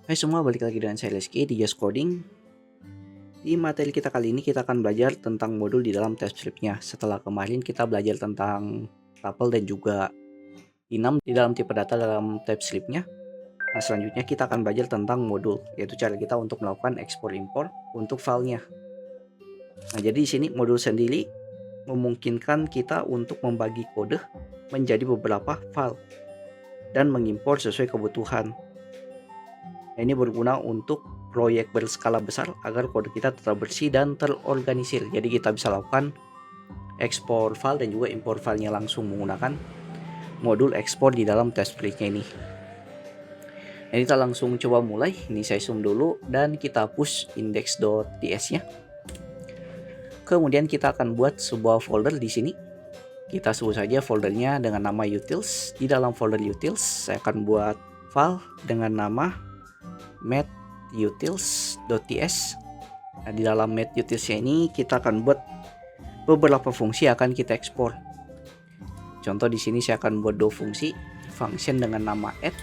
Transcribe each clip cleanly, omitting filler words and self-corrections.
Hai semua, balik lagi dengan saya Leski di Just Coding. Di materi kita kali ini kita akan belajar tentang modul di dalam TypeScript-nya. Setelah kemarin kita belajar tentang tuple dan juga enum di dalam tipe data dalam TypeScript-nya. Nah, selanjutnya kita akan belajar tentang modul, yaitu cara kita untuk melakukan ekspor impor untuk filenya. Nah, jadi di sini modul sendiri memungkinkan kita untuk membagi kode menjadi beberapa file dan mengimpor sesuai kebutuhan. Nah, ini berguna untuk proyek berskala besar agar kode kita tetap bersih dan terorganisir. Jadi kita bisa lakukan ekspor file dan juga impor filenya langsung menggunakan modul ekspor di dalam TypeScript-nya ini. Nah, kita langsung coba mulai. Ini saya zoom dulu dan kita hapus index.ts-nya. Kemudian kita akan buat sebuah folder di sini. Kita sebut saja foldernya dengan nama utils. Di dalam folder utils saya akan buat file dengan nama mathutils.ts. Nah, di dalam mathutils-nya ini kita akan buat beberapa fungsi yang akan kita ekspor. Contoh di sini saya akan buat dua fungsi, function dengan nama add.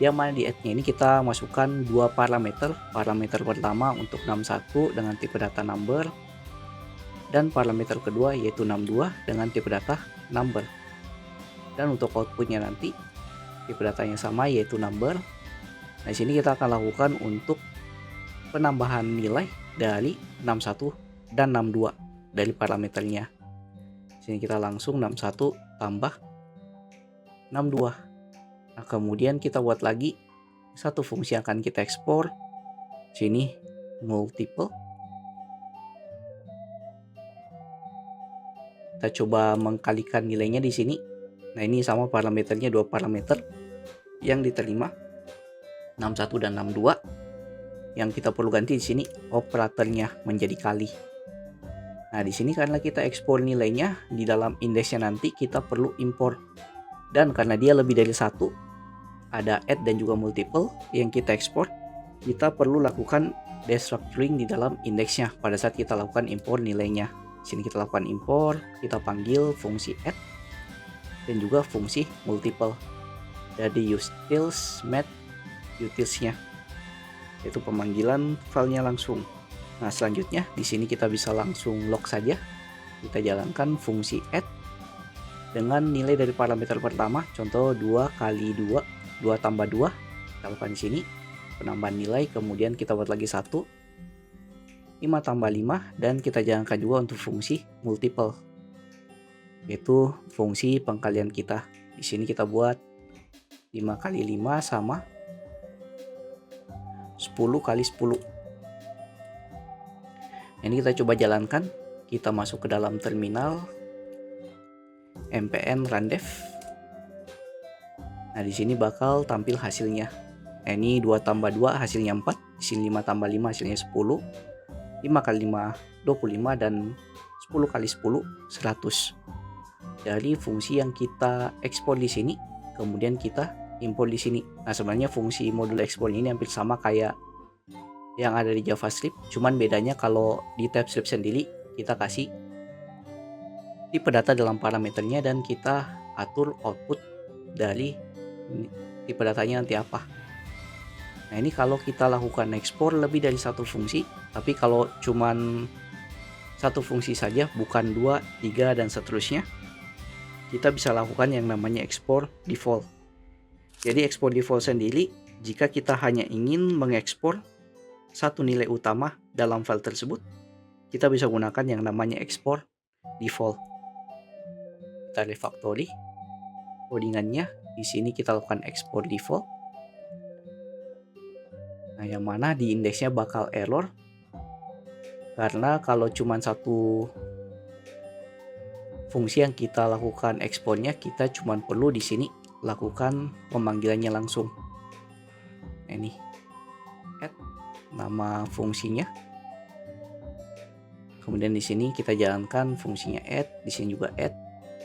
Yang mana di add-nya ini kita masukkan dua parameter. Parameter pertama untuk 61 dengan tipe data number, dan parameter kedua yaitu 62 dengan tipe data number. Dan untuk outputnya nanti tipe datanya sama yaitu number. Nah, di sini kita akan lakukan untuk penambahan nilai dari 61 dan 62 dari parameternya. Di sini kita langsung 61 tambah 62. Nah, kemudian kita buat lagi satu fungsi yang akan kita ekspor. Sini multiple. Kita coba mengkalikan nilainya di sini. Nah, ini sama parameternya, dua parameter yang diterima 61 dan 62. Yang kita perlu ganti di sini operatornya menjadi kali. Nah, di sini karena kita ekspor nilainya, di dalam indeksnya nanti kita perlu impor. Dan karena dia lebih dari satu, ada add dan juga multiple yang kita ekspor, kita perlu lakukan destructuring di dalam indeksnya pada saat kita lakukan impor nilainya. Di sini kita lakukan impor, kita panggil fungsi add dan juga fungsi multiple dari utils math utils-nya, yaitu pemanggilan filenya langsung. Nah, selanjutnya di sini kita bisa langsung log saja. Kita jalankan fungsi add dengan nilai dari parameter pertama, contoh 2 kali 2, 2 tambah 2. Kita lakukan di sini penambahan nilai, kemudian kita buat lagi 1, 5 tambah 5, dan kita jalankan juga untuk fungsi multiple, yaitu fungsi pengkalian kita. Di sini kita buat 5 kali 5 sama 10 kali 10. Ini kita coba jalankan. Kita masuk ke dalam terminal, mpn rundev. Nah, di sini bakal tampil hasilnya. Nah, ini 2 tambah 2 hasilnya 4. Di sini 5 tambah 5 hasilnya 10. 5 kali 5 25 dan 10 kali 10 100. Dari fungsi yang kita ekspor di sini, kemudian kita import di sini. Nah, sebenarnya fungsi modul ekspor ini hampir sama kayak yang ada di JavaScript, cuman bedanya kalau di TypeScript sendiri kita kasih tipe data dalam parameternya dan kita atur output dari tipe datanya nanti apa. Nah, ini kalau kita lakukan ekspor lebih dari satu fungsi, tapi kalau cuman satu fungsi saja, bukan 2, 3 dan seterusnya, kita bisa lakukan yang namanya ekspor default. Jadi ekspor default sendiri, jika kita hanya ingin mengekspor satu nilai utama dalam file tersebut, kita bisa gunakan yang namanya ekspor default. Kita refactory codingannya. Di sini kita lakukan ekspor default. Nah, yang mana di indeksnya bakal error karena kalau cuma satu fungsi yang kita lakukan ekspornya, kita cuma perlu di sini lakukan pemanggilannya langsung. Nah, ini add nama fungsinya. Kemudian di sini kita jalankan fungsinya add, di sini juga add,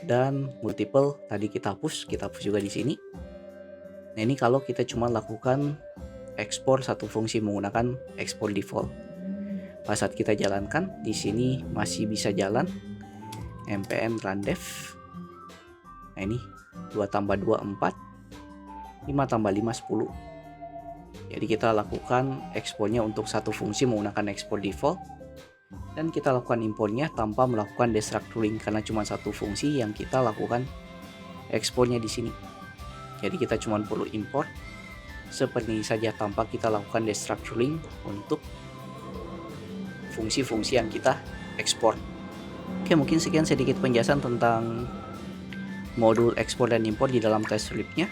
dan multiple tadi kita hapus juga di sini. Nah, ini kalau kita cuma lakukan ekspor satu fungsi menggunakan ekspor default. Pas saat kita jalankan, di sini masih bisa jalan mpn rundev. Nah, ini 2 tambah 2 4, 5 tambah 5 10. Jadi kita lakukan exportnya untuk satu fungsi menggunakan export default, dan kita lakukan importnya tanpa melakukan destructuring karena cuma satu fungsi yang kita lakukan exportnya di sini. Jadi kita cuma perlu import seperti ini saja tanpa kita lakukan destructuring untuk fungsi-fungsi yang kita ekspor. Oke, mungkin sekian sedikit penjelasan tentang modul ekspor dan impor di dalam test script-nya.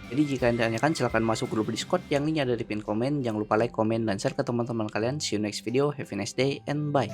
Jadi jika Anda tanyakan silahkan masuk grup Discord yang linknya ada di pin komen. Jangan lupa like, komen, dan share ke teman-teman kalian. See you next video. Have a nice day and bye.